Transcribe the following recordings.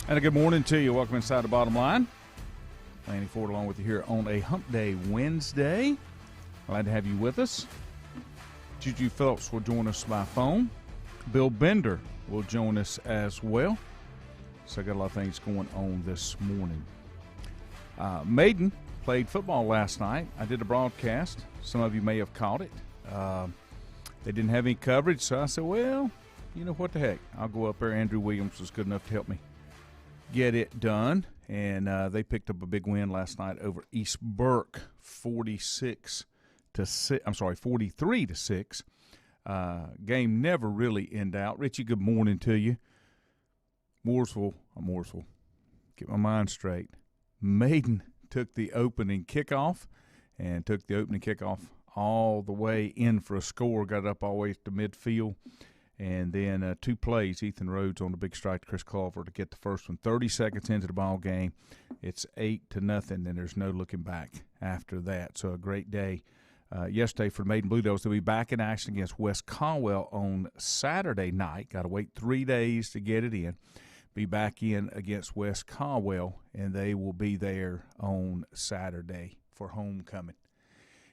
And a good morning to you. Welcome inside the Bottom Line. Lanny Ford along with you here on a Hump Day Wednesday. Glad to have you with us. Juju Phillips will join us by phone. Bill Bender will join us as well. So I got a lot of things going on this morning. Maiden played football last night. I did a broadcast. Some of you may have caught it. They didn't have any coverage, so I said, well, you know what the heck. I'll go up there. Andrew Williams was good enough to help me get it done, and they picked up a big win last night over East Burke, 43-6. Game never really in doubt. Richie, good morning to you. Mooresville. Get my mind straight. Maiden took the opening kickoff all the way in for a score, got it up all the way to midfield. And then 2 plays, Ethan Rhodes on the big strike to Chris Culver to get the first one. 30 seconds into the ball game, it's 8-0, and there's no looking back after that. So a great day yesterday for the Maiden Blue Devils. They'll be back in action against West Caldwell on Saturday night. Got to wait 3 days to get it in. Be back in against West Caldwell, and they will be there on Saturday for homecoming.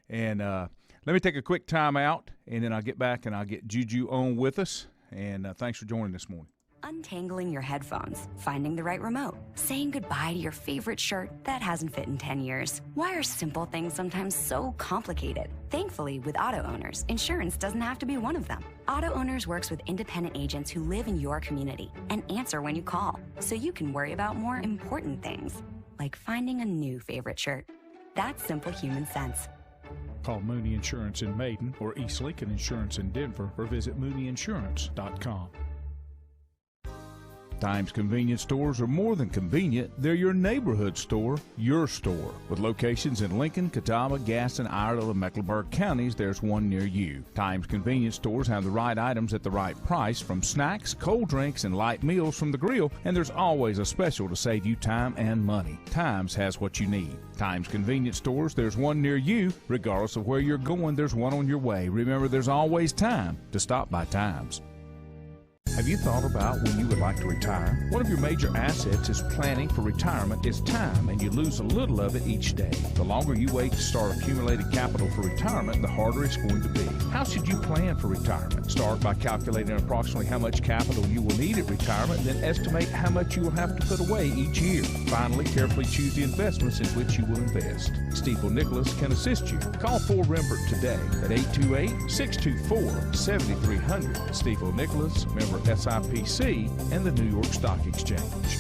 And let me take a quick time out, and then I'll get back and I'll get Juju on with us. And thanks for joining this morning. Untangling your headphones, finding the right remote, saying goodbye to your favorite shirt that hasn't fit in 10 years. Why are simple things sometimes so complicated? Thankfully, with auto owners, insurance doesn't have to be one of them. Auto Owners works with independent agents who live in your community and answer when you call, so you can worry about more important things, like finding a new favorite shirt. That's simple human sense. Call Mooney Insurance in Maiden or East Lincoln Insurance in Denver or visit MooneyInsurance.com. Times convenience stores are more than convenient. They're your neighborhood store, your store. With locations in Lincoln, Catawba, Gaston, Iredell, and Mecklenburg counties, there's one near you. Times convenience stores have the right items at the right price, from snacks, cold drinks, and light meals from the grill, and there's always a special to save you time and money. Times has what you need. Times convenience stores, there's one near you. Regardless of where you're going, there's one on your way. Remember, there's always time to stop by Times. Have you thought about when you would like to retire? One of your major assets is planning for retirement is time, and you lose a little of it each day. The longer you wait to start accumulating capital for retirement, the harder it's going to be. How should you plan for retirement? Start by calculating approximately how much capital you will need at retirement, and then estimate how much you will have to put away each year. Finally, carefully choose the investments in which you will invest. Stiefel Nicholas can assist you. Call Ford Rembert today at 828-624-7300. Stiefel Nicholas, member SIPC, and the New York Stock Exchange.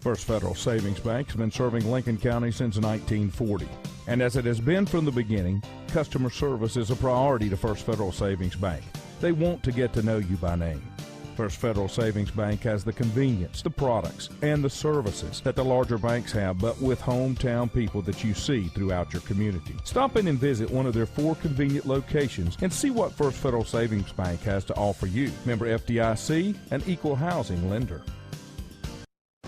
First Federal Savings Bank has been serving Lincoln County since 1940. And as it has been from the beginning, customer service is a priority to First Federal Savings Bank. They want to get to know you by name. First Federal Savings Bank has the convenience, the products, and the services that the larger banks have, but with hometown people that you see throughout your community. Stop in and visit one of their 4 convenient locations and see what First Federal Savings Bank has to offer you. Member FDIC, an equal housing lender.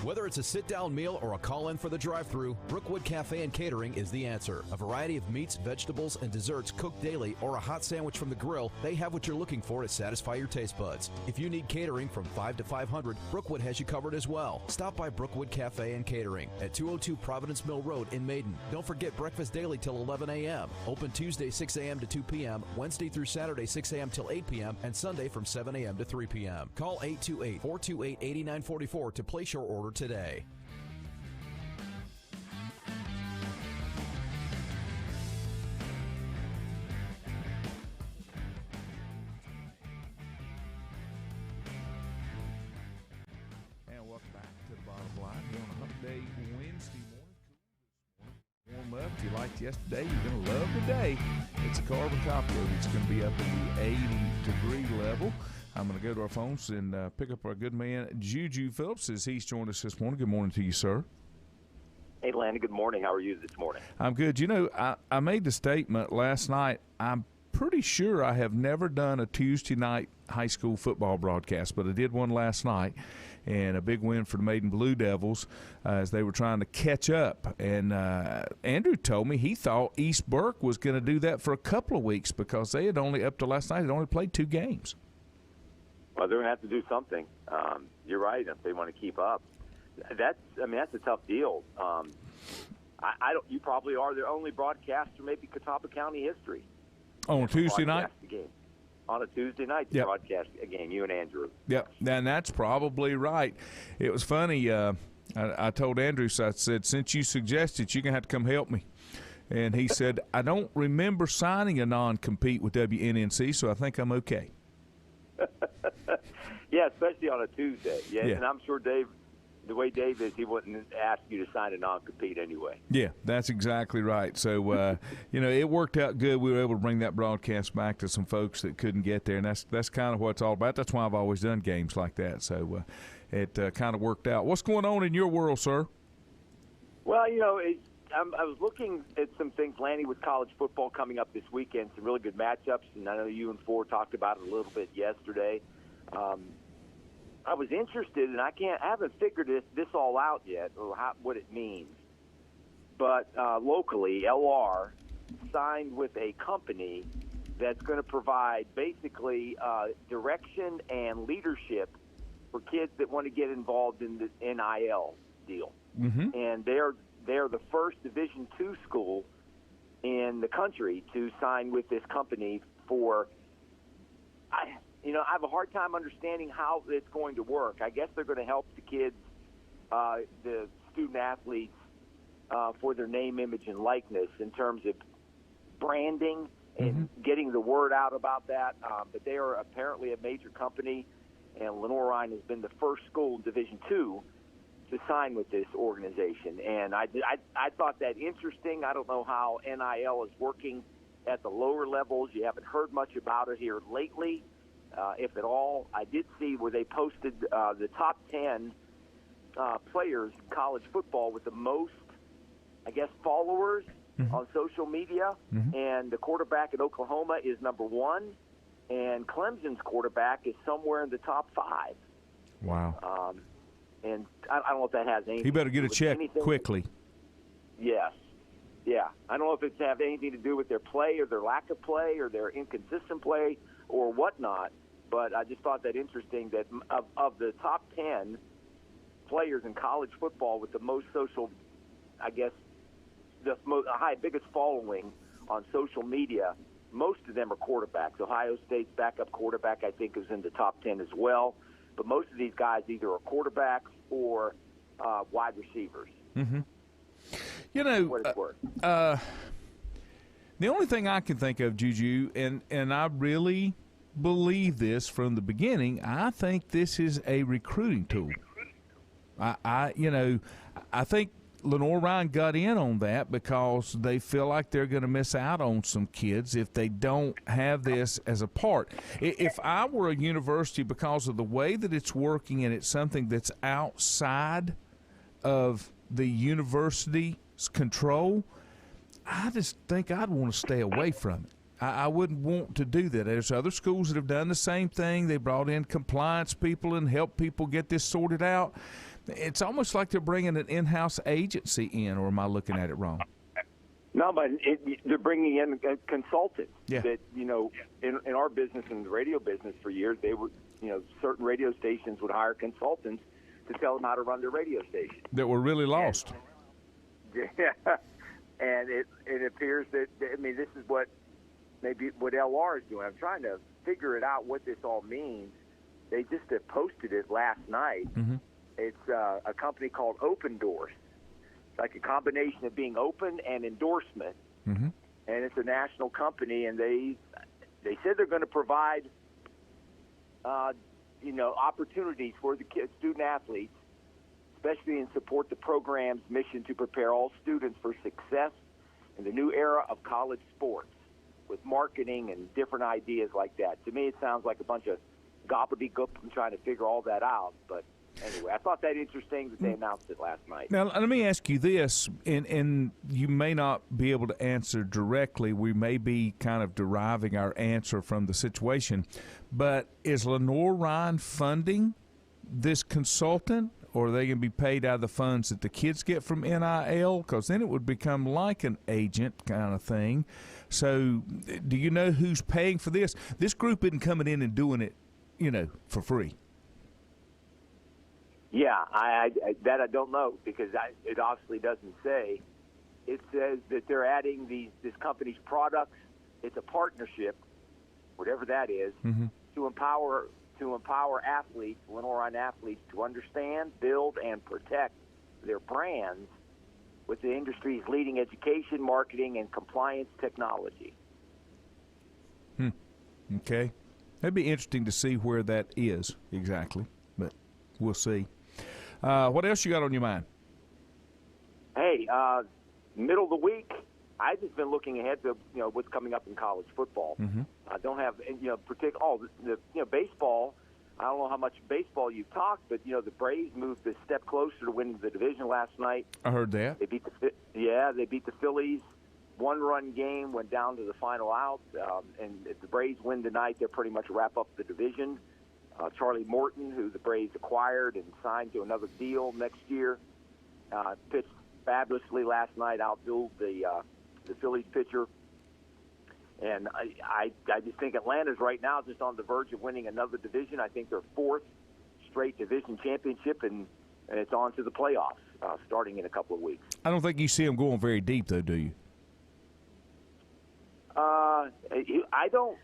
Whether it's a sit-down meal or a call-in for the drive-thru, Brookwood Cafe and Catering is the answer. A variety of meats, vegetables, and desserts cooked daily, or a hot sandwich from the grill, they have what you're looking for to satisfy your taste buds. If you need catering from 5 to 500, Brookwood has you covered as well. Stop by Brookwood Cafe and Catering at 202 Providence Mill Road in Maiden. Don't forget breakfast daily till 11 a.m. Open Tuesday 6 a.m. to 2 p.m., Wednesday through Saturday 6 a.m. till 8 p.m., and Sunday from 7 a.m. to 3 p.m. Call 828-428-8944 to place your order today. And welcome back to the Bottom Line here on a Hump Day Wednesday morning. Warm up. If you liked yesterday, you're going to love today. It's a carbon copy of it. It's going to be up in the 80-degree level. I'm going to go to our phones and pick up our good man, Juju Phillips, as he's joined us this morning. Good morning to you, sir. Hey, Lanny, good morning. How are you this morning? I'm good. You know, I made the statement last night. I'm pretty sure I have never done a Tuesday night high school football broadcast, but I did one last night, and a big win for the Maiden Blue Devils as they were trying to catch up. And Andrew told me he thought East Burke was going to do that for a couple of weeks because they had only, up to last night, had only played 2 games. Well, they're going to have to do something. You're right. If they want to keep up, that's a tough deal. I don't. You probably are the only broadcaster, maybe Catawba County history, on a Tuesday night. Game. On a Tuesday night, to broadcast a game. You and Andrew. Yep, and that's probably right. It was funny. I told Andrew, so I said, since you suggested, you're gonna have to come help me. And he said, I don't remember signing a non-compete with WNNC, so I think I'm okay. Yeah, especially on a Tuesday. Yeah, and I'm sure Dave, the way Dave is, he wouldn't ask you to sign a non-compete anyway. Yeah, that's exactly right. So, it worked out good. We were able to bring that broadcast back to some folks that couldn't get there, and that's kind of what it's all about. That's why I've always done games like that. So it kind of worked out. What's going on in your world, sir? Well, I was looking at some things, Lanny, with college football coming up this weekend, some really good matchups, and I know you and Ford talked about it a little bit yesterday. I was interested, and I haven't figured this all out yet, or what it means. But locally, LR signed with a company that's going to provide basically direction and leadership for kids that want to get involved in the NIL deal. Mm-hmm. And they're the first Division II school in the country to sign with this company for. I have a hard time understanding how it's going to work. I guess they're going to help the kids, the student athletes, for their name, image, and likeness in terms of branding and getting the word out about that. But they are apparently a major company, and Lenore Ryan has been the first school in Division II to sign with this organization. And I thought that interesting. I don't know how NIL is working at the lower levels. You haven't heard much about it here lately. If at all. I did see where they posted the top 10 players in college football with the most, I guess, followers on social media. And the quarterback at Oklahoma is number 1, and Clemson's quarterback is somewhere in the top 5. Wow. And I don't know if that has anything. He better get a check quickly. Yes. Yeah. I don't know if it's have anything to do with their play or their lack of play or their inconsistent play or whatnot. But I just thought that interesting that of the top 10 players in college football with the most social, I guess, biggest following on social media, most of them are quarterbacks. Ohio State's backup quarterback, I think, is in the top 10 as well. But most of these guys either are quarterbacks or wide receivers. Mm-hmm. What it's worth. The only thing I can think of, Juju, and I really believe this from the beginning, I think this is a recruiting tool. I think Lenore Ryan got in on that because they feel like they're going to miss out on some kids if they don't have this as a part. If I were a university, because of the way that it's working and it's something that's outside of the university's control, I just think I'd want to stay away from it. I wouldn't want to do that. There's other schools that have done the same thing. They brought in compliance people and helped people get this sorted out. It's almost like they're bringing an in-house agency in, or am I looking at it wrong? No, but they're bringing in consultants. Yeah. That, in our business, in the radio business for years, they were, certain radio stations would hire consultants to tell them how to run their radio station. That were really lost. Yeah. And it appears that, this is what LR is doing. I'm trying to figure it out what this all means. They just have posted it last night. Mm-hmm. It's a company called Open Doors. It's like a combination of being open and endorsement. Mm-hmm. And it's a national company, and they said they're going to provide, opportunities for the student athletes, especially in support the program's mission to prepare all students for success in the new era of college sports with marketing and different ideas like that. To me, it sounds like a bunch of gobbledygook and trying to figure all that out. But anyway, I thought that interesting that they announced it last night. Now, let me ask you this, and you may not be able to answer directly. We may be kind of deriving our answer from the situation. But is Lenore Ryan funding this consultant, or are they going to be paid out of the funds that the kids get from NIL? Because then it would become like an agent kind of thing. So do you know who's paying for this? This group isn't coming in and doing it for free. Yeah, I don't know because it obviously doesn't say. It says that they're adding this company's products. It's a partnership, whatever that is, to empower athletes, Lenoir athletes, to understand, build, and protect their brands with the industry's leading education, marketing, and compliance technology. Okay. That'd be interesting to see where that is exactly, but we'll see. What else you got on your mind? Hey, middle of the week, I've just been looking ahead to what's coming up in college football. I don't have baseball. I don't know how much baseball you've talked, but the Braves moved a step closer to winning the division last night. I heard that. They beat the Phillies. 1-run game, went down to the final out, and if the Braves win tonight, they'll pretty much wrap up the division. Charlie Morton, who the Braves acquired and signed to another deal next year, pitched fabulously last night, outdueled the Phillies pitcher. And I just think Atlanta's right now just on the verge of winning another division. I think their fourth straight division championship, and it's on to the playoffs starting in a couple of weeks. I don't think you see them going very deep, though, do you? I don't.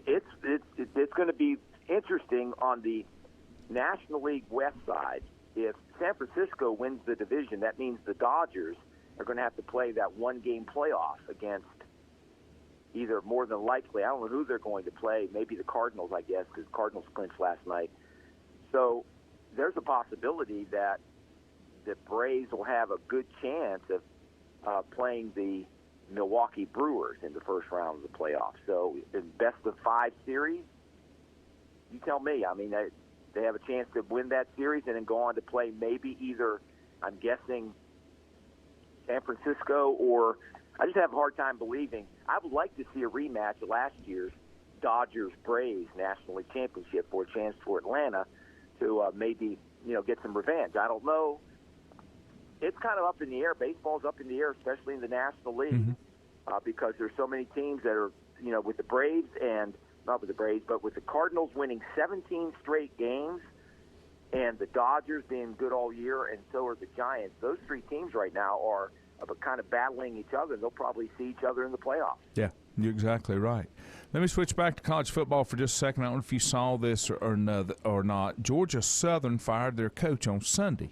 It's going to be interesting on the National League West side. If San Francisco wins the division, that means the Dodgers are going to have to play that one-game playoff against either, more than likely, I don't know who they're going to play, maybe the Cardinals, I guess, because Cardinals clinched last night. So there's a possibility that the Braves will have a good chance of playing the Milwaukee Brewers in the first round of the playoffs. So in best-of-5 series, you tell me. I mean, they have a chance to win that series and then go on to play maybe either, I'm guessing, San Francisco, or I just have a hard time believing. I would like to see a rematch of last year's Dodgers-Braves National League Championship for a chance for Atlanta to maybe, get some revenge. I don't know. It's kind of up in the air. Baseball's up in the air, especially in the National League, because there's so many teams that are, with the Braves and not with the Braves, but with the Cardinals winning 17 straight games and the Dodgers being good all year, and so are the Giants. Those three teams right now are kind of battling each other. They'll probably see each other in the playoffs. Yeah, you're exactly right. Let me switch back to college football for just a second. I don't know if you saw this or not. Georgia Southern fired their coach on Sunday,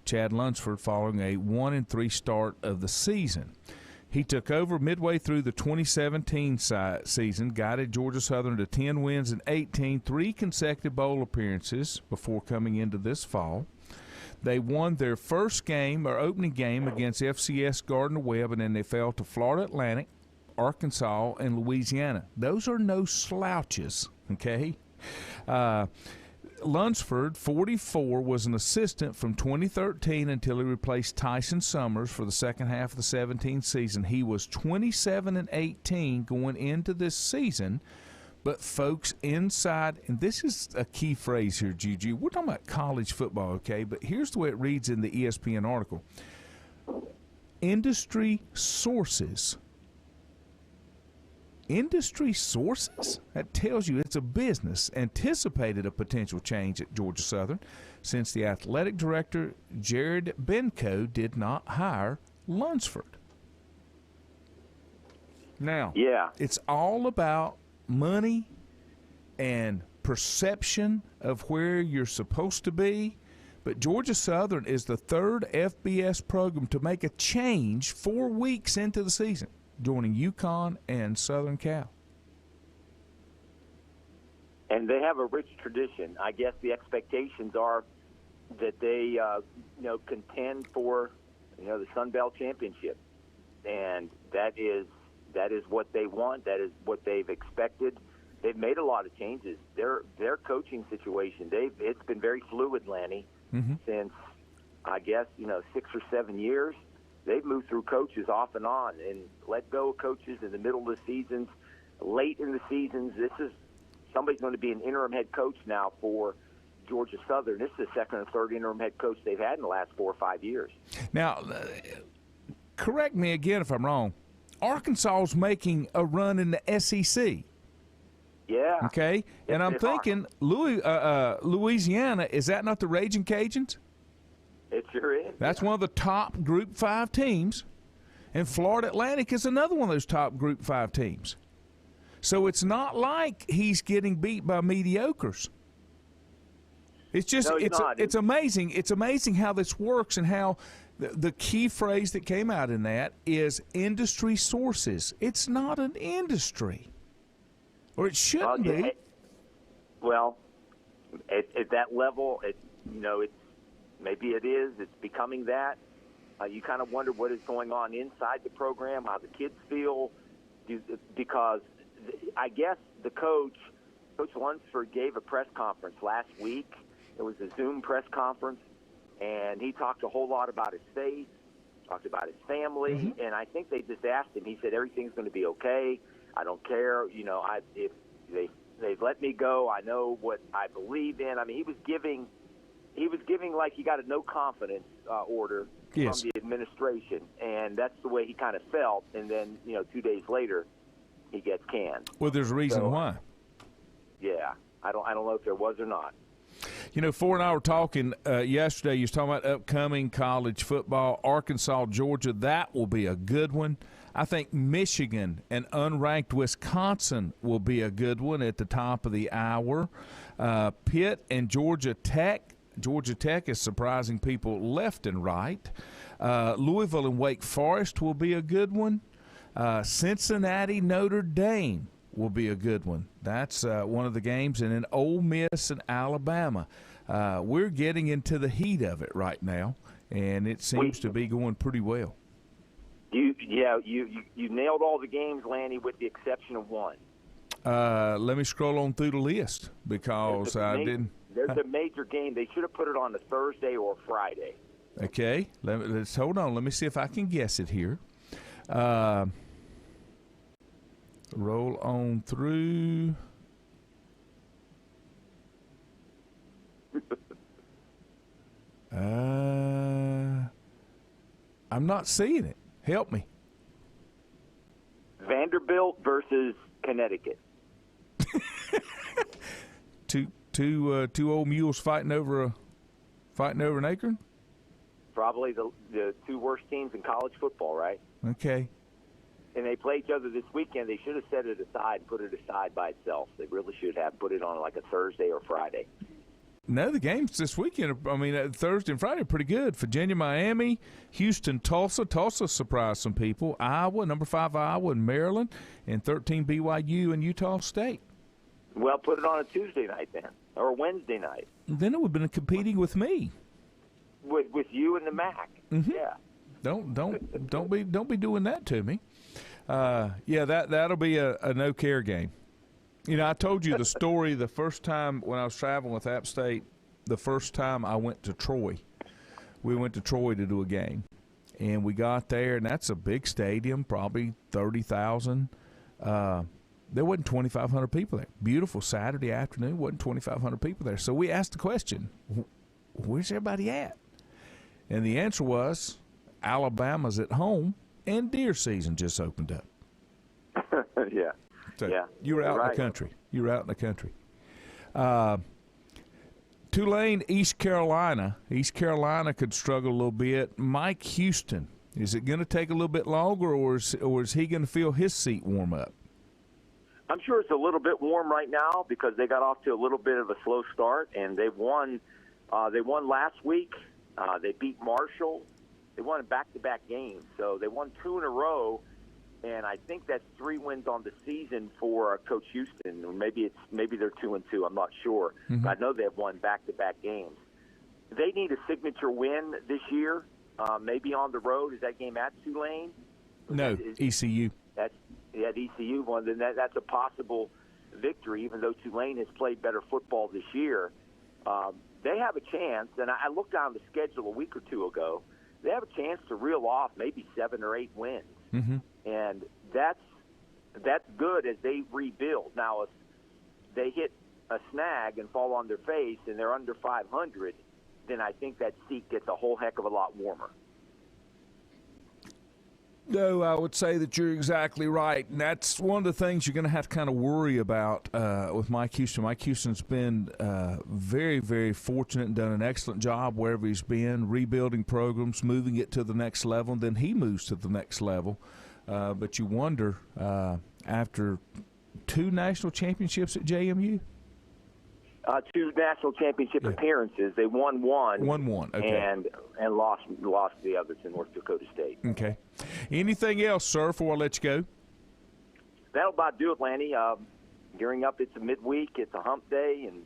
Chad Lunsford, following a 1-3 start of the season. He took over midway through the 2017 season, guided Georgia Southern to 10 wins and 18, 3 consecutive bowl appearances before coming into this fall. They won their first game, or opening game, against FCS Gardner-Webb, and then they fell to Florida Atlantic, Arkansas, and Louisiana. Those are no slouches, okay? Lunsford, 44, was an assistant from 2013 until he replaced Tyson Summers for the second half of the 17 season. He was 27-18 going into this season. But, folks, inside, and this is a key phrase here, Juju. We're talking about college football, okay? But here's the way it reads in the ESPN article. Industry sources. Industry sources? That tells you it's a business. Anticipated a potential change at Georgia Southern since the athletic director, Jared Benko, did not hire Lunsford. Now, it's all about money and perception of where you're supposed to be. But Georgia Southern is the third FBS program to make a change 4 weeks into the season, joining UConn and Southern Cal. And they have a rich tradition. I guess the expectations are that they, contend for, the Sun Belt Championship. And that is what they want. That is what they've expected. They've made a lot of changes. Their coaching situation, it's been very fluid, Lanny, since, I guess, 6 or 7 years. They've moved through coaches off and on and let go of coaches in the middle of the seasons, late in the seasons. Somebody's going to be an interim head coach now for Georgia Southern. This is the second or third interim head coach they've had in the last 4 or 5 years. Now, correct me again if I'm wrong. Arkansas is making a run in the SEC. Yeah. Okay, and I'm thinking, Louisiana, is that not the Raging Cajuns? It sure is. That's one of the top Group 5 teams. And Florida Atlantic is another one of those top Group 5 teams. So it's not like he's getting beat by mediocres. It's just it's amazing. It's amazing how this works and how the key phrase that came out in that is industry sources. It's not an industry. Or it shouldn't be. Well, at that level, maybe it is. It's becoming that. You kind of wonder what is going on inside the program, how the kids feel, because I guess the Coach Lunsford, gave a press conference last week. It was a Zoom press conference, and he talked a whole lot about his faith, talked about his family, and I think they just asked him. He said, everything's going to be okay. I don't care. If they've let me go, I know what I believe in. I mean, he was giving like he got a no confidence order from the administration, and that's the way he kind of felt. And then 2 days later, he gets canned. Well, there's a reason why. Yeah, I don't know if there was or not. Ford and I were talking yesterday. You was talking about upcoming college football. Arkansas, Georgia, that will be a good one. I think Michigan and unranked Wisconsin will be a good one at the top of the hour. Pitt and Georgia Tech. Georgia Tech is surprising people left and right. Louisville and Wake Forest will be a good one. Cincinnati, Notre Dame will be a good one. That's one of the games. And then Ole Miss and Alabama. We're getting into the heat of it right now, and it seems to be going pretty well. You nailed all the games, Lanny, with the exception of one. Let me scroll on through the list because I didn't. There's a major game. They should have put it on a Thursday or Friday. Okay, let's hold on. Let me see if I can guess it here. Roll on through. I'm not seeing it. Help me. Vanderbilt versus Connecticut. Two old mules fighting over an acorn? Probably the two worst teams in college football, right? Okay. And they play each other this weekend. They should have set it aside, put it aside by itself. They really should have put it on like a Thursday or Friday. No, the games this weekend, Thursday and Friday are pretty good. Virginia, Miami, Houston, Tulsa. Tulsa surprised some people. Iowa, number 5 Iowa and Maryland, and 13 BYU and Utah State. Well, put it on a Tuesday night then, or a Wednesday night. Then it would have been competing with me. With you and the MAC. Mm-hmm. Yeah. Don't be doing that to me. That'll be a no care game. I told you the story the first time when I was traveling with App State. The first time I went to Troy, we went to Troy to do a game, and we got there, and that's a big stadium, probably 30,000. There wasn't 2,500 people there. Beautiful Saturday afternoon, wasn't 2,500 people there. So we asked the question, where's everybody at? And the answer was, Alabama's at home, and deer season just opened up. Yeah. So yeah. You were out in the country. You were out in the country. Tulane, East Carolina. East Carolina could struggle a little bit. Mike Houston, is it going to take a little bit longer, or is he going to feel his seat warm up? I'm sure it's a little bit warm right now because they got off to a little bit of a slow start, and they've won. They won last week. They beat Marshall. They won back-to-back games, so they won 2 in a row. And I think that's 3 wins on the season for Coach Houston. Or maybe they're 2-2. I'm not sure. Mm-hmm. I know they've won back-to-back games. They need a signature win this year, maybe on the road. Is that game at Tulane? No, ECU. That's the ECU one. Then that's a possible victory, even though Tulane has played better football this year. They have a chance, and I looked down the schedule a week or two ago. They have a chance to reel off maybe 7 or 8 wins. Mm-hmm. And that's good as they rebuild. Now, if they hit a snag and fall on their face and they're under 500, then I think that seat gets a whole heck of a lot warmer. No, I would say that you're exactly right. And that's one of the things you're going to have to kind of worry about with Mike Houston. Mike Houston's been very, very fortunate and done an excellent job wherever he's been, rebuilding programs, moving it to the next level, and then he moves to the next level. But you wonder, after 2 national championships at JMU? 2 national championship appearances. They won one. Okay. And lost the other to North Dakota State. Okay. Anything else, sir, before I let you go? That'll about do it, Lanny. Gearing up, it's a midweek. It's a hump day, and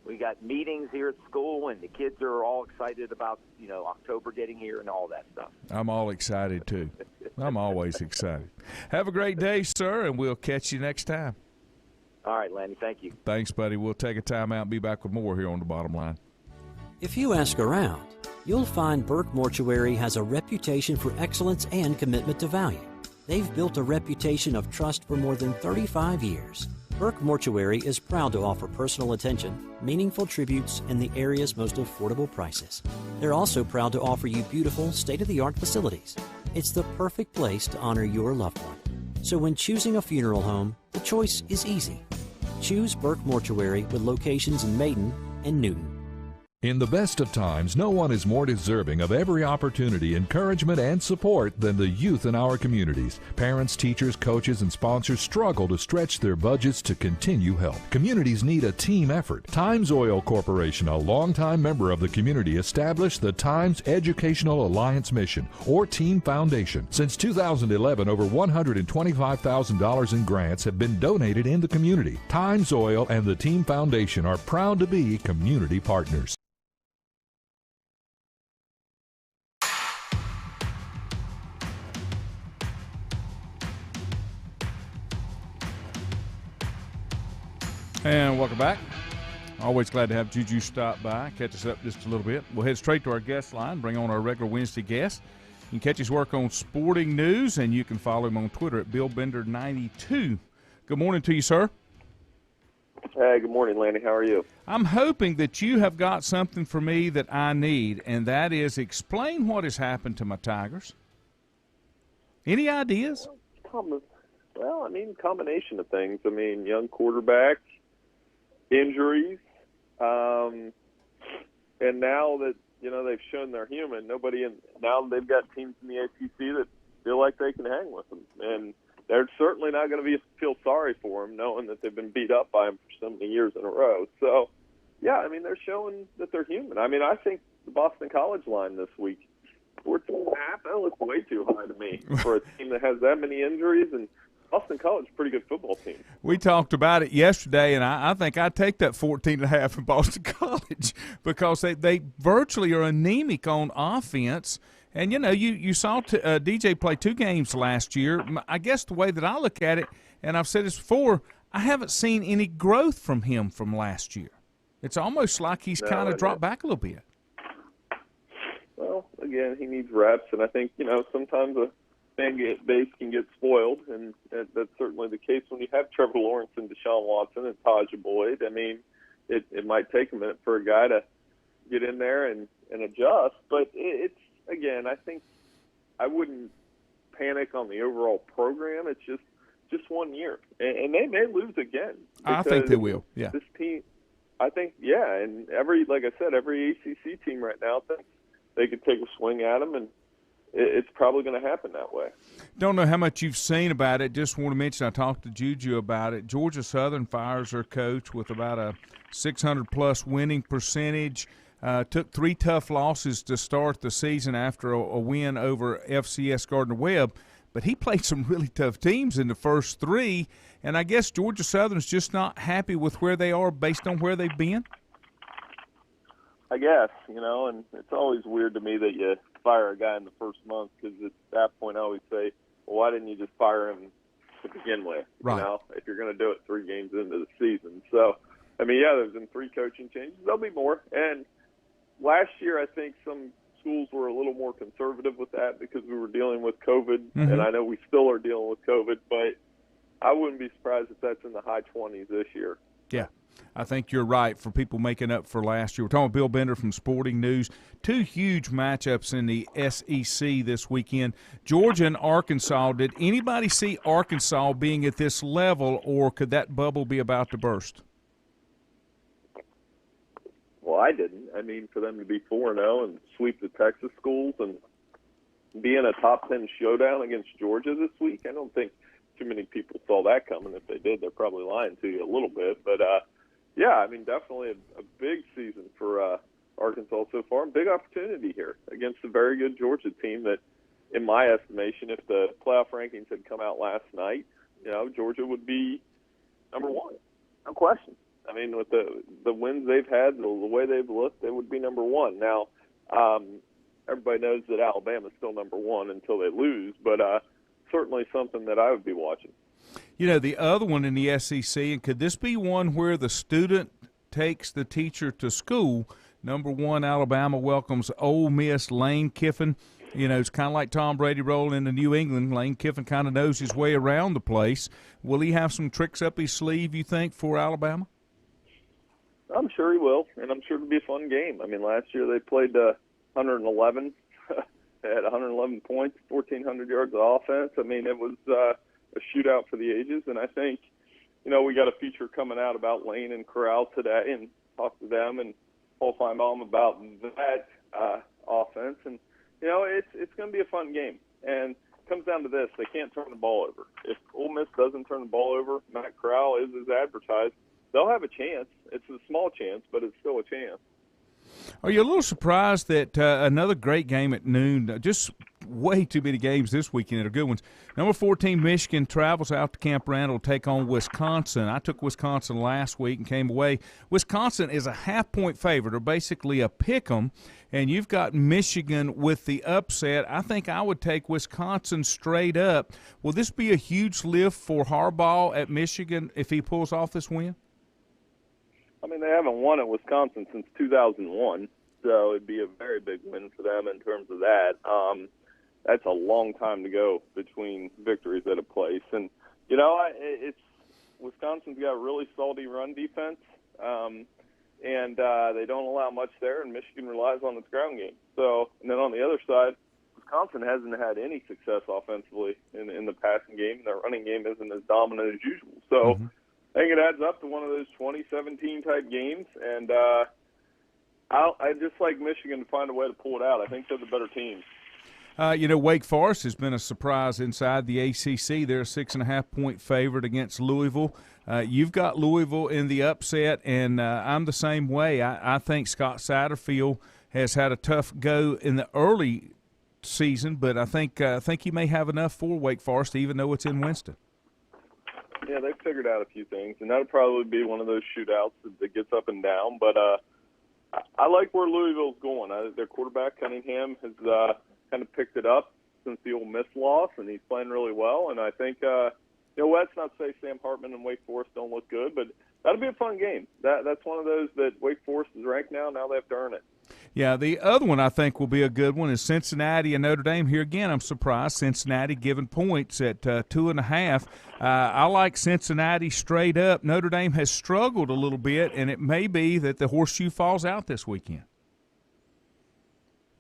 we got meetings here at school, and the kids are all excited about, October getting here and all that stuff. I'm all excited, too. I'm always excited. Have a great day, sir, and we'll catch you next time. All right, Lanny, thank you. Thanks, buddy. We'll take a time out and be back with more here on The Bottom Line. If you ask around, you'll find Burke Mortuary has a reputation for excellence and commitment to value. They've built a reputation of trust for more than 35 years. Burke Mortuary is proud to offer personal attention, meaningful tributes, and the area's most affordable prices. They're also proud to offer you beautiful, state-of-the-art facilities. It's the perfect place to honor your loved one. So when choosing a funeral home, the choice is easy. Choose Burke Mortuary with locations in Maiden and Newton. In the best of times, no one is more deserving of every opportunity, encouragement, and support than the youth in our communities. Parents, teachers, coaches, and sponsors struggle to stretch their budgets to continue help. Communities need a team effort. Times Oil Corporation, a longtime member of the community, established the Times Educational Alliance Mission, or Team Foundation. Since 2011, over $125,000 in grants have been donated in the community. Times Oil and the Team Foundation are proud to be community partners. And welcome back. Always glad to have Juju stop by, catch us up just a little bit. We'll head straight to our guest line, bring on our regular Wednesday guest. You can catch his work on Sporting News, and you can follow him on Twitter at BillBender92. Good morning to you, sir. Hey, good morning, Lanny. How are you? I'm hoping that you have got something for me that I need, and that is explain what has happened to my Tigers. Any ideas? Well, combination of things. Young quarterback, injuries, and now that they've shown they're human, now they've got teams in the ACC that feel like they can hang with them, and they're certainly not going to feel sorry for them, knowing that they've been beat up by them for so many years in a row. So, yeah, they're showing that they're human. I think the Boston College line this week, 14.5, that looks way too high to me for a team that has that many injuries, and Boston College is a pretty good football team. We talked about it yesterday, and I think I'd take that 14.5 in Boston College because they virtually are anemic on offense. And, you saw DJ play 2 games last year. I guess the way that I look at it, and I've said this before, I haven't seen any growth from him from last year. It's almost like he's kind of dropped back a little bit. Well, again, he needs reps, and I think, sometimes a fan base can get spoiled, and that's certainly the case when you have Trevor Lawrence and Deshaun Watson and Tajah Boyd. It might take a minute for a guy to get in there and adjust, but it's, again, I think I wouldn't panic on the overall program. It's just 1 year, and they may lose again. I think they will, yeah. This team, I think, yeah, and like I said, every ACC team right now thinks they could take a swing at them, and it's probably going to happen that way. Don't know how much you've seen about it. Just want to mention I talked to Juju about it. Georgia Southern fires their coach with about a 600-plus winning percentage. Took 3 tough losses to start the season after a win over FCS Gardner-Webb. But he played some really tough teams in the first 3. And I guess Georgia Southern's just not happy with where they are based on where they've been. I guess, and it's always weird to me that you fire a guy in the first month because at that point I always say, well, why didn't you just fire him to begin with, right. If you're going to do it 3 games into the season. So, there's been 3 coaching changes. There'll be more. And last year I think some schools were a little more conservative with that because we were dealing with COVID, and I know we still are dealing with COVID, but I wouldn't be surprised if that's in the high 20s this year. Yeah, I think you're right for people making up for last year. We're talking with Bill Bender from Sporting News. Two huge matchups in the SEC this weekend. Georgia and Arkansas. Did anybody see Arkansas being at this level, or could that bubble be about to burst? Well, I didn't. I mean, for them to be 4-0 and sweep the Texas schools and be in a top 10 showdown against Georgia this week, I don't think too many people saw that coming. If they did, they're probably lying to you a little bit. But, yeah, I mean, definitely a big season for Arkansas so far. Big opportunity here against a very good Georgia team that, in my estimation, if the playoff rankings had come out last night, Georgia would be number one. No question. I mean, with the wins they've had, the way they've looked, they would be number one. Now, everybody knows that Alabama's still number one until they lose, but certainly something that I would be watching. The other one in the SEC, and could this be one where the student takes the teacher to school? Number one, Alabama welcomes Ole Miss. Lane Kiffin. It's kind of like Tom Brady rolling into New England. Lane Kiffin kind of knows his way around the place. Will he have some tricks up his sleeve, you think, for Alabama? I'm sure he will, and I'm sure it'll be a fun game. I mean, last year they played 111. They had 111 points, 1,400 yards of offense. I mean, it was a shootout for the ages, and I think, we got a feature coming out about Lane and Corral today and talk to them and Paul Feinbaum about that offense. And, it's going to be a fun game. And it comes down to this. They can't turn the ball over. If Ole Miss doesn't turn the ball over, Matt Corral is as advertised, they'll have a chance. It's a small chance, but it's still a chance. Are you a little surprised that another great game at noon, just way too many games this weekend that are good ones. Number 14, Michigan, travels out to Camp Randall to take on Wisconsin. I took Wisconsin last week and came away. Wisconsin is a half-point favorite, or basically a pick-em, and you've got Michigan with the upset. I think I would take Wisconsin straight up. Will this be a huge lift for Harbaugh at Michigan if he pulls off this win? I mean, they haven't won at Wisconsin since 2001, so it'd be a very big win for them in terms of that. That's a long time to go between victories at a place. And, it's Wisconsin's got a really salty run defense, and they don't allow much there, and Michigan relies on its ground game. So, and then on the other side, Wisconsin hasn't had any success offensively in the passing game, and their running game isn't as dominant as usual. So, I think it adds up to one of those 2017-type games, and I just like Michigan to find a way to pull it out. I think they're the better team. Wake Forest has been a surprise inside the ACC. They're a 6.5-point favorite against Louisville. You've got Louisville in the upset, and I'm the same way. I think Scott Satterfield has had a tough go in the early season, but I think he may have enough for Wake Forest, even though it's in Winston. Yeah, they've figured out a few things, and that'll probably be one of those shootouts that gets up and down. But I like where Louisville's going. Their quarterback, Cunningham, has kind of picked it up since the Ole Miss loss, and he's playing really well. And I think, let's not say Sam Hartman and Wake Forest don't look good, but that'll be a fun game. That's one of those that Wake Forest is ranked now. Now they have to earn it. Yeah, the other one I think will be a good one is Cincinnati and Notre Dame. Here again, I'm surprised Cincinnati giving points at 2.5. I like Cincinnati straight up. Notre Dame has struggled a little bit, and it may be that the horseshoe falls out this weekend.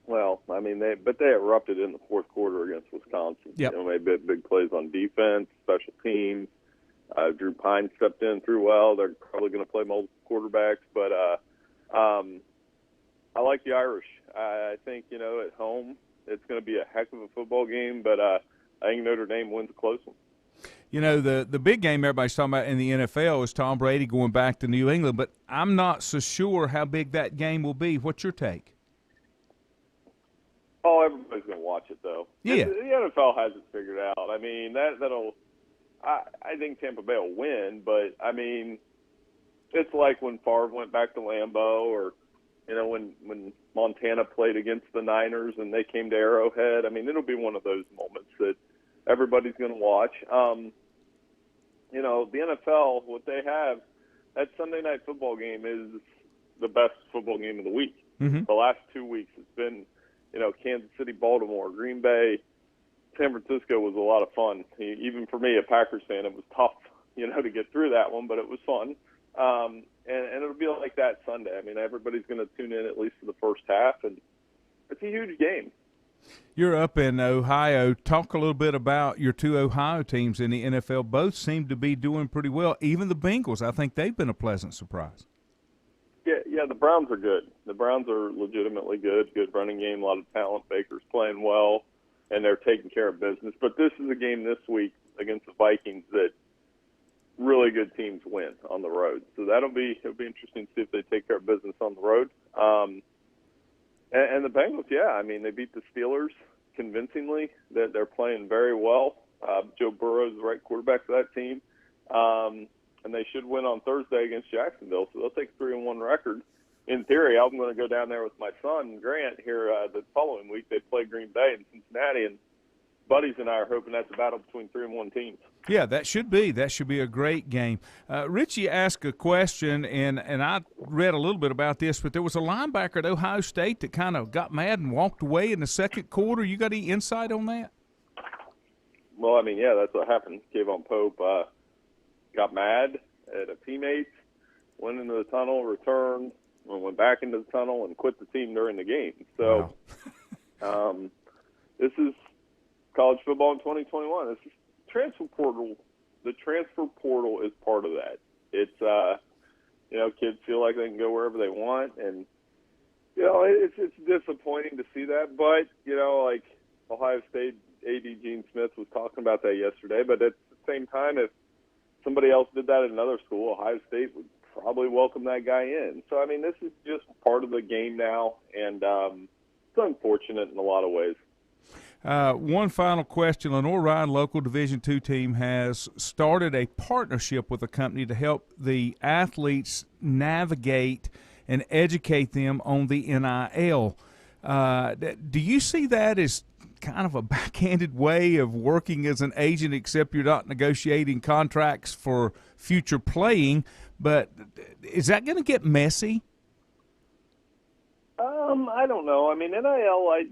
Well, I mean, they erupted in the fourth quarter against Wisconsin. Yep. Made big plays on defense, special teams. Drew Pine stepped in through well. They're probably going to play multiple quarterbacks, but I like the Irish. I think, at home it's going to be a heck of a football game, but I think Notre Dame wins a close one. The big game everybody's talking about in the NFL is Tom Brady going back to New England, but I'm not so sure how big that game will be. What's your take? Oh, everybody's going to watch it, though. Yeah. The NFL has it figured out. I mean, that'll – I think Tampa Bay will win, but, I mean, it's like when Favre went back to Lambeau, or, when Montana played against the Niners and they came to Arrowhead. I mean, it'll be one of those moments that everybody's going to watch. The NFL, what they have, that Sunday night football game is the best football game of the week. Mm-hmm. The last 2 weeks, it's been, Kansas City, Baltimore, Green Bay, San Francisco was a lot of fun. Even for me, a Packers fan, it was tough, to get through that one, but it was fun. And it'll be like that Sunday. I mean, everybody's going to tune in at least for the first half, and it's a huge game. You're up in Ohio. Talk a little bit about your two Ohio teams in the NFL. Both seem to be doing pretty well. Even the Bengals, I think they've been a pleasant surprise. Yeah, the Browns are good. The Browns are legitimately good. Good running game, a lot of talent. Baker's playing well, and they're taking care of business. But this is a game this week against the Vikings that really good teams win on the road. So it'll be interesting to see if they take care of business on the road. And the Bengals, I mean, they beat the Steelers convincingly. They're playing very well. Joe Burrow is the right quarterback for that team. And they should win on Thursday against Jacksonville. So they'll take a 3-1 record. In theory, I'm going to go down there with my son, Grant, here the following week. They play Green Bay and Cincinnati, and buddies and I are hoping that's a battle between 3-1 teams. Yeah, that should be a great game. Richie asked a question, and I read a little bit about this, but there was a linebacker at Ohio State that kind of got mad and walked away in the second quarter. You got any insight on that? Well, I mean, yeah, that's what happened. Kayvon Pope got mad at a teammate, went into the tunnel, returned, went back into the tunnel, and quit the team during the game. So this is college football in 2021. This is transfer portal. The transfer portal is part of that. It's kids feel like they can go wherever they want, and it's disappointing to see that. But like Ohio State AD Gene Smith was talking about that yesterday. But at the same time, if somebody else did that at another school, Ohio State would probably welcome that guy in. So I mean, this is just part of the game now, and it's unfortunate in a lot of ways. One final question. Lenore Ryan, local Division II team, has started a partnership with a company to help the athletes navigate and educate them on the NIL. Do you see that as kind of a backhanded way of working as an agent, except you're not negotiating contracts for future playing? But is that going to get messy? I don't know. I mean, NIL, I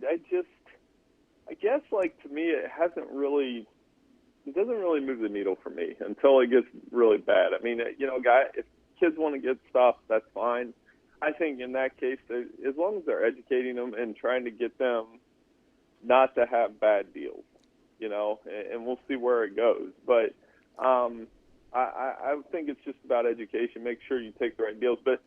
guess, like, to me, it doesn't really move the needle for me until it gets really bad. I mean, if kids want to get stuff, that's fine. I think in that case, as long as they're educating them and trying to get them not to have bad deals, and we'll see where it goes. But I think it's just about education. Make sure you take the right deals. But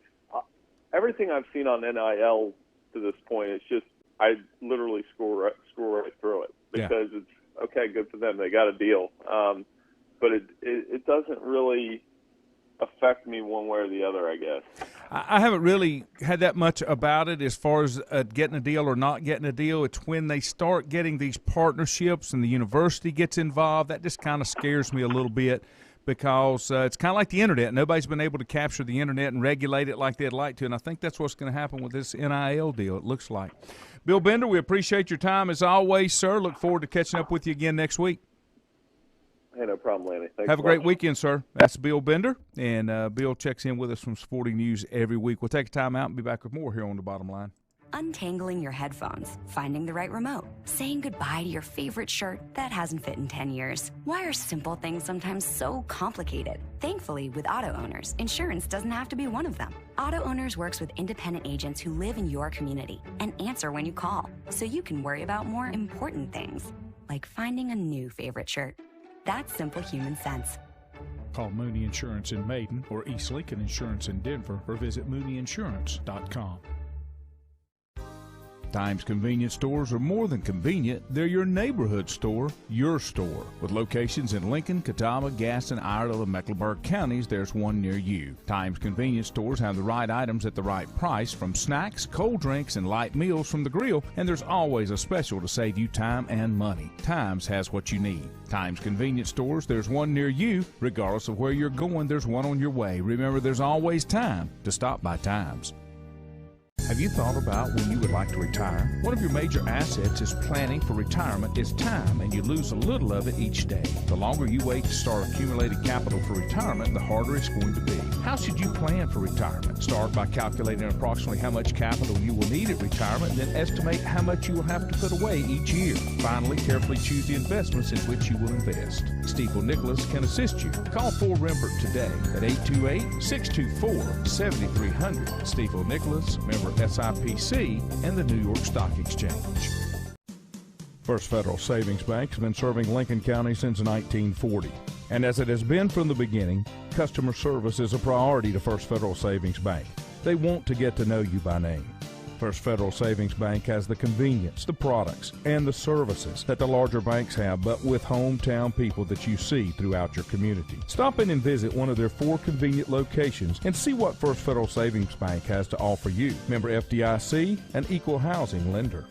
everything I've seen on NIL to this point, it's just I literally scroll right through it because it's okay, good for them. They got a deal. But it doesn't really affect me one way or the other, I guess. I haven't really had that much about it as far as getting a deal or not getting a deal. It's when they start getting these partnerships and the university gets involved, that just kind of scares me a little bit because it's kind of like the Internet. Nobody's been able to capture the Internet and regulate it like they'd like to, and I think that's what's going to happen with this NIL deal, it looks like. Bill Bender, we appreciate your time as always, sir. Look forward to catching up with you again next week. Hey, no problem, Lanny. Thanks. Have a great weekend, sir. That's Bill Bender, and Bill checks in with us from Sporting News every week. We'll take a time out and be back with more here on The Bottom Line. Untangling your headphones, finding the right remote, saying goodbye to your favorite shirt that hasn't fit in 10 years. Why are simple things sometimes so complicated? Thankfully, with auto owners, insurance doesn't have to be one of them. Auto Owners works with independent agents who live in your community and answer when you call, so you can worry about more important things, like finding a new favorite shirt. That's simple human sense. Call Mooney Insurance in Maiden or East Lincoln Insurance in Denver or visit MooneyInsurance.com. Times convenience stores are more than convenient. They're your neighborhood store, your store. With locations in Lincoln, Catawba, Gaston, Iredell, and Mecklenburg counties, there's one near you. Times convenience stores have the right items at the right price, from snacks, cold drinks, and light meals from the grill, and there's always a special to save you time and money. Times has what you need. Times convenience stores, there's one near you. Regardless of where you're going, there's one on your way. Remember, there's always time to stop by Times. Have you thought about when you would like to retire? One of your major assets is planning for retirement is time, and you lose a little of it each day. The longer you wait to start accumulating capital for retirement, the harder it's going to be. How should you plan for retirement? Start by calculating approximately how much capital you will need at retirement, and then estimate how much you will have to put away each year. Finally, carefully choose the investments in which you will invest. Stiefel Nicholas can assist you. Call Ford Rembert today at 828-624-7300. Stiefel Nicholas, member SIPC, and the New York Stock Exchange. First Federal Savings Bank has been serving Lincoln County since 1940. And as it has been from the beginning, customer service is a priority to First Federal Savings Bank. They want to get to know you by name. First Federal Savings Bank has the convenience, the products, and the services that the larger banks have, but with hometown people that you see throughout your community. Stop in and visit one of their 4 convenient locations and see what First Federal Savings Bank has to offer you. Member FDIC, an equal housing lender.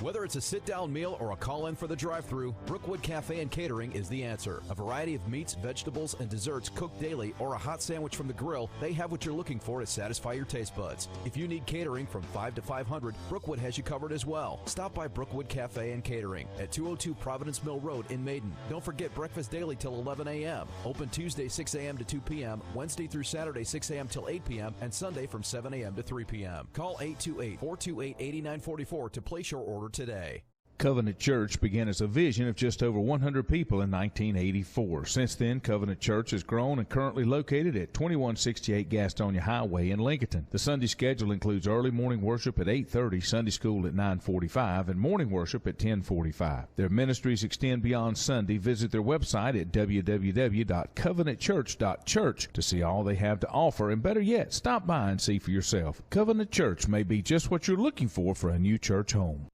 Whether it's a sit-down meal or a call-in for the drive-thru, Brookwood Cafe and Catering is the answer. A variety of meats, vegetables, and desserts cooked daily, or a hot sandwich from the grill, they have what you're looking for to satisfy your taste buds. If you need catering from 5 to 500, Brookwood has you covered as well. Stop by Brookwood Cafe and Catering at 202 Providence Mill Road in Maiden. Don't forget breakfast daily till 11 a.m. Open Tuesday 6 a.m. to 2 p.m., Wednesday through Saturday 6 a.m. till 8 p.m., and Sunday from 7 a.m. to 3 p.m. Call 828-428-8944 to place your order today. Covenant Church began as a vision of just over 100 people in 1984. Since then, Covenant Church has grown and currently located at 2168 Gastonia Highway in Lincoln. The Sunday schedule includes early morning worship at 8:30, Sunday school at 9:45, and morning worship at 10:45. Their ministries extend beyond Sunday. Visit their website at www.covenantchurch.church to see all they have to offer, and better yet, stop by and see for yourself. Covenant Church may be just what you're looking for a new church home.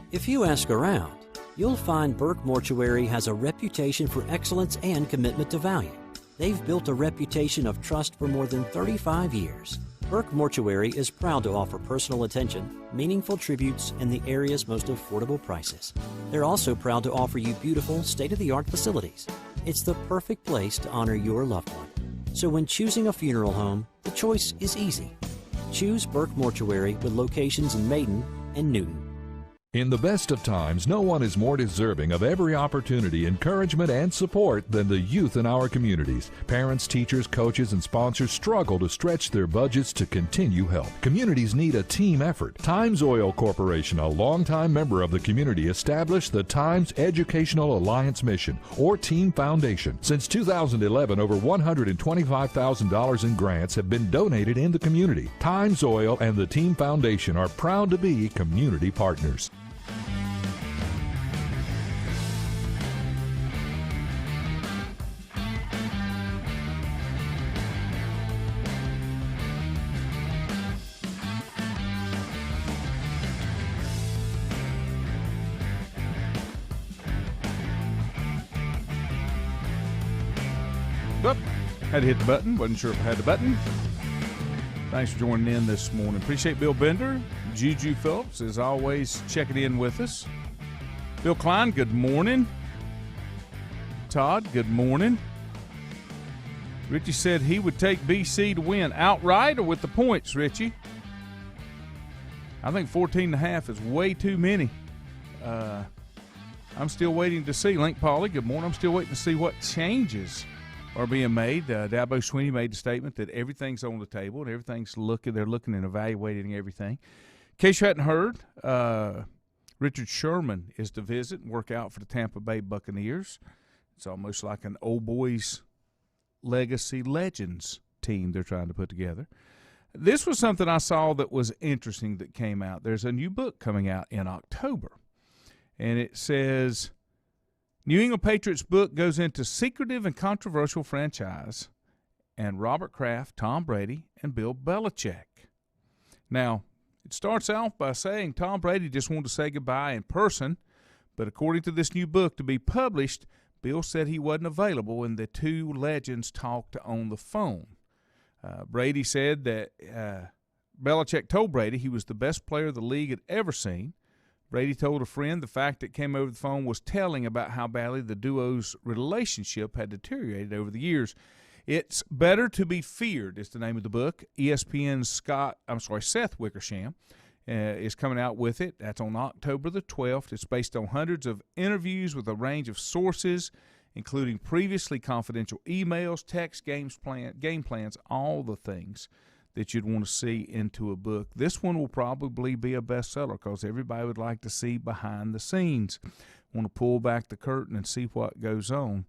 If you ask around, you'll find Burke Mortuary has a reputation for excellence and commitment to value. They've built a reputation of trust for more than 35 years. Burke Mortuary is proud to offer personal attention, meaningful tributes, and the area's most affordable prices. They're also proud to offer you beautiful, state-of-the-art facilities. It's the perfect place to honor your loved one. So when choosing a funeral home, the choice is easy. Choose Burke Mortuary with locations in Maiden and Newton. In the best of times, no one is more deserving of every opportunity, encouragement, and support than the youth in our communities. Parents, teachers, coaches, and sponsors struggle to stretch their budgets to continue help. Communities need a team effort. Times Oil Corporation, a longtime member of the community, established the Times Educational Alliance Mission, or Team Foundation. Since 2011, over $125,000 in grants have been donated in the community. Times Oil and the Team Foundation are proud to be community partners. Had to hit the button. Wasn't sure if I had the button. Thanks for joining in this morning. Appreciate Bill Bender. Juju Phillips, as always, checking in with us. Bill Klein, good morning. Todd, good morning. Richie said he would take BC to win outright or with the points, Richie. I think 14.5 is way too many. I'm still waiting to see. Link Pauly, good morning. I'm still waiting to see what changes are being made. Dabo Sweeney made the statement that everything's on the table and they're looking and evaluating everything. In case you hadn't heard, Richard Sherman is to visit and work out for the Tampa Bay Buccaneers. It's almost like an old boys legacy legends team they're trying to put together. This was something I saw that was interesting that came out. There's a new book coming out in October, and it says New England Patriots book goes into secretive and controversial franchise and Robert Kraft, Tom Brady, and Bill Belichick. Now, it starts off by saying Tom Brady just wanted to say goodbye in person, but according to this new book to be published, Bill said he wasn't available and the two legends talked on the phone. Brady said that Belichick told Brady he was the best player the league had ever seen. Brady told a friend the fact that came over the phone was telling about how badly the duo's relationship had deteriorated over the years. It's Better to Be Feared is the name of the book. ESPN's Seth Wickersham is coming out with it. That's on October the 12th. It's based on hundreds of interviews with a range of sources, including previously confidential emails, text, game plans, all the things that you'd want to see into a book. This one will probably be a bestseller because everybody would like to see behind the scenes, want to pull back the curtain and see what goes on.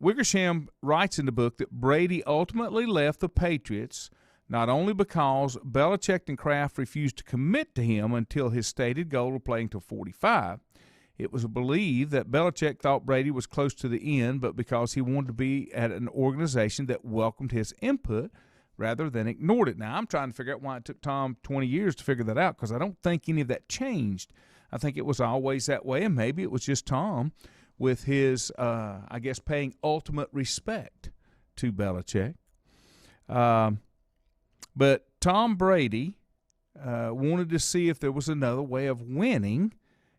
Wickersham writes in the book that Brady ultimately left the Patriots not only because Belichick and Kraft refused to commit to him until his stated goal of playing till 45. It was believed that Belichick thought Brady was close to the end, but because he wanted to be at an organization that welcomed his input rather than ignored it. Now, I'm trying to figure out why it took Tom 20 years to figure that out, because I don't think any of that changed. I think it was always that way, and maybe it was just Tom with his, paying ultimate respect to Belichick. But Tom Brady wanted to see if there was another way of winning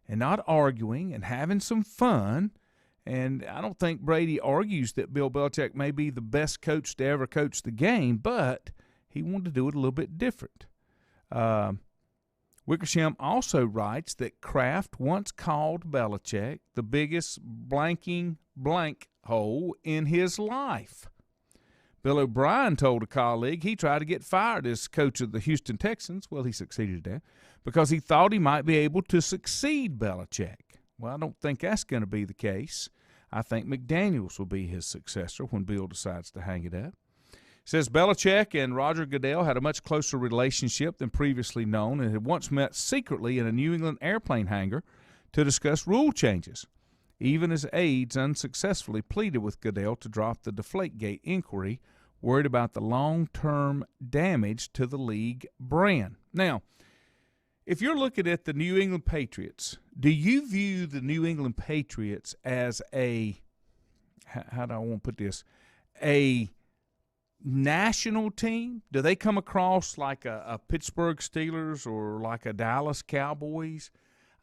and not arguing and having some fun. And I don't think Brady argues that Bill Belichick may be the best coach to ever coach the game, but he wanted to do it a little bit different. Wickersham also writes that Kraft once called Belichick the biggest blanking blank hole in his life. Bill O'Brien told a colleague he tried to get fired as coach of the Houston Texans. Well, he succeeded there because he thought he might be able to succeed Belichick. Well, I don't think that's going to be the case. I think McDaniels will be his successor when Bill decides to hang it up. It says Belichick and Roger Goodell had a much closer relationship than previously known and had once met secretly in a New England airplane hangar to discuss rule changes, even as aides unsuccessfully pleaded with Goodell to drop the Deflategate inquiry, worried about the long-term damage to the league brand. Now, if you're looking at the New England Patriots, do you view the New England Patriots as how do I want to put this, a national team? Do they come across like a Pittsburgh Steelers or like a Dallas Cowboys?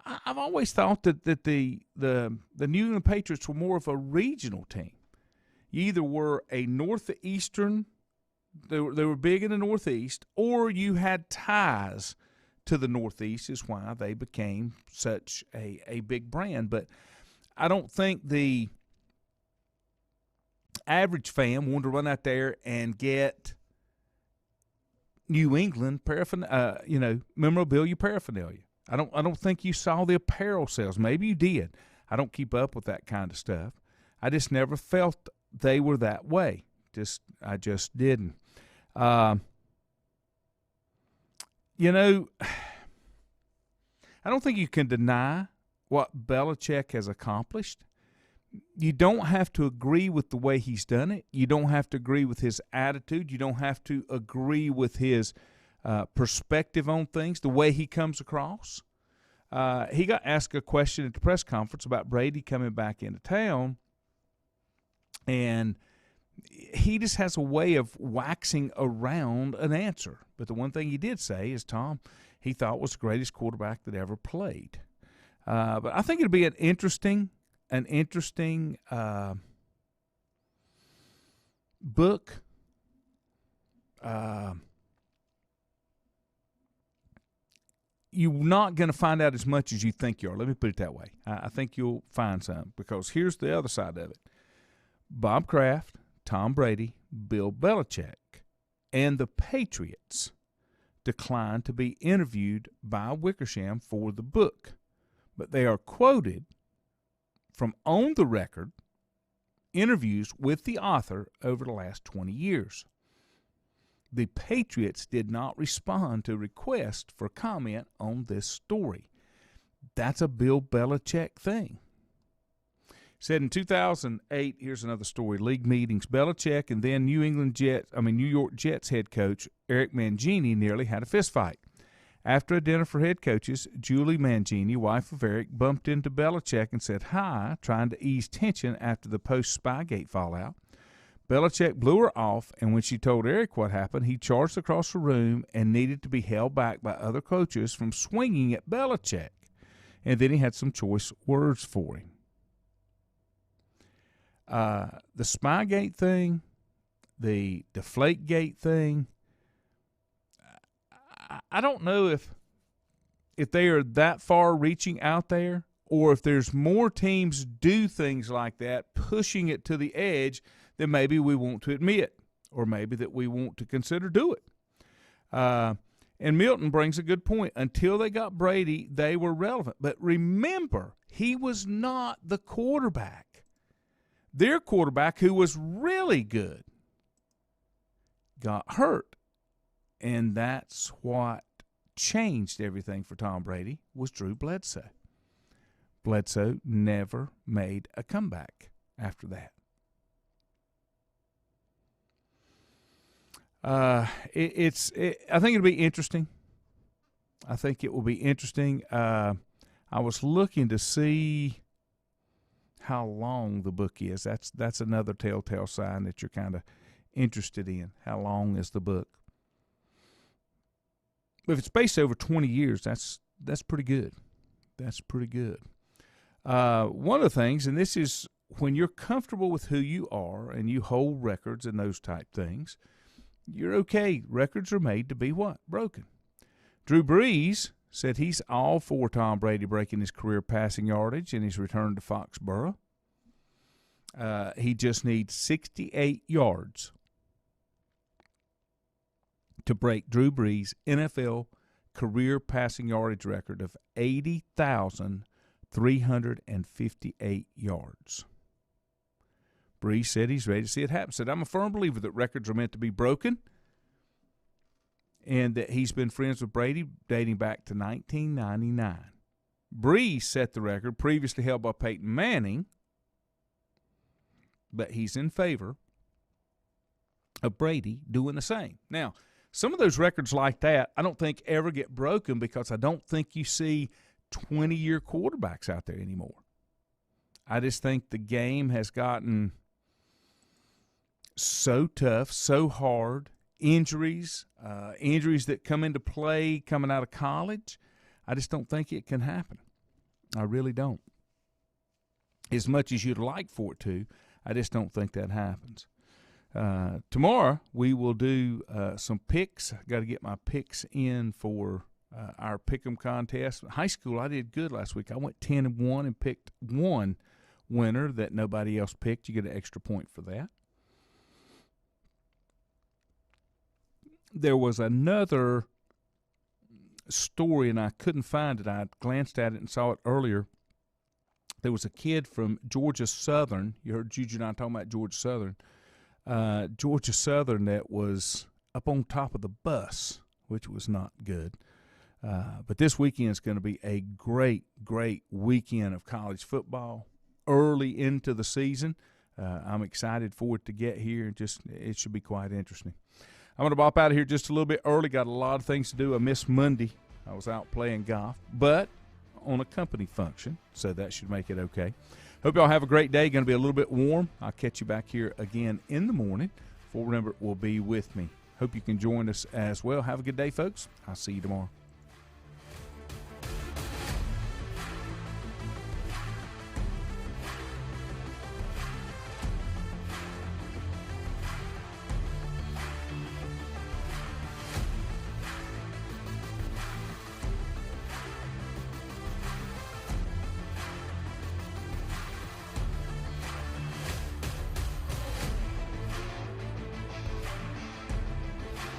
I've always thought that the New England Patriots were more of a regional team. You either were a northeastern, they were big in the Northeast, or you had ties to the Northeast, is why they became such a big brand. But I don't think the average fan wanted to run out there and get New England memorabilia paraphernalia. I don't think you saw the apparel sales. Maybe you did. I don't keep up with that kind of stuff. I just never felt they were that way. I just didn't. I don't think you can deny what Belichick has accomplished. You don't have to agree with the way he's done it. You don't have to agree with his attitude. You don't have to agree with his perspective on things, the way he comes across. He got asked a question at the press conference about Brady coming back into town, and he just has a way of waxing around an answer. But the one thing he did say is Tom, he thought was the greatest quarterback that ever played. But I think it'll be an interesting book. You're not going to find out as much as you think you are. Let me put it that way. I think you'll find some, because here's the other side of it. Bob Kraft, Tom Brady, Bill Belichick, and the Patriots declined to be interviewed by Wickersham for the book, but they are quoted from on-the-record interviews with the author over the last 20 years. The Patriots did not respond to requests for comment on this story. That's a Bill Belichick thing. Said in 2008, here's another story, league meetings, Belichick and then New York Jets head coach Eric Mangini nearly had a fistfight. After a dinner for head coaches, Julie Mangini, wife of Eric, bumped into Belichick and said hi, trying to ease tension after the post-Spygate fallout. Belichick blew her off, and when she told Eric what happened, he charged across the room and needed to be held back by other coaches from swinging at Belichick. And then he had some choice words for him. The Spygate thing, the Deflategate thing, I don't know if they are that far reaching out there, or if there's more teams do things like that, pushing it to the edge that maybe we want to admit, or maybe that we want to consider do it. And Milton brings a good point. Until they got Brady, they were relevant. But remember, he was not the quarterback. Their quarterback, who was really good, got hurt. And that's what changed everything for Tom Brady, was Drew Bledsoe. Bledsoe never made a comeback after that. I think it'll be interesting. I think it will be interesting. I was looking to see how long the book is. That's another telltale sign that you're kind of interested in. How long is the book? If it's spaced over 20 years, that's pretty good. That's pretty good. One of the things, and this is when you're comfortable with who you are and you hold records and those type things, you're okay. Records are made to be what? Broken. Drew Brees said he's all for Tom Brady breaking his career passing yardage in his return to Foxborough. He just needs 68 yards to break Drew Brees' NFL career passing yardage record of 80,358 yards. Brees said he's ready to see it happen. Said, I'm a firm believer that records are meant to be broken, and that he's been friends with Brady dating back to 1999. Brees set the record previously held by Peyton Manning, but he's in favor of Brady doing the same. Now, some of those records like that I don't think ever get broken, because I don't think you see 20-year quarterbacks out there anymore. I just think the game has gotten so tough, so hard, injuries that come into play coming out of college. I just don't think it can happen. I really don't. As much as you'd like for it to, I just don't think that happens. Tomorrow we will do some picks. Got to get my picks in for our Pick'em contest. High school, I did good last week. I went 10-1 and picked one winner that nobody else picked. You get an extra point for that. There was another story, and I couldn't find it. I glanced at it and saw it earlier. There was a kid from Georgia Southern. You heard Juju and I talking about Georgia Southern. Georgia Southern that was up on top of the bus, which was not good. But this weekend is going to be a great, great weekend of college football early into the season. I'm excited for it to get here. It should be quite interesting. I'm going to bop out of here just a little bit early. Got a lot of things to do. I missed Monday. I was out playing golf, but on a company function, so that should make it okay. Hope y'all have a great day. Going to be a little bit warm. I'll catch you back here again in the morning. Fort Rembert will be with me. Hope you can join us as well. Have a good day, folks. I'll see you tomorrow.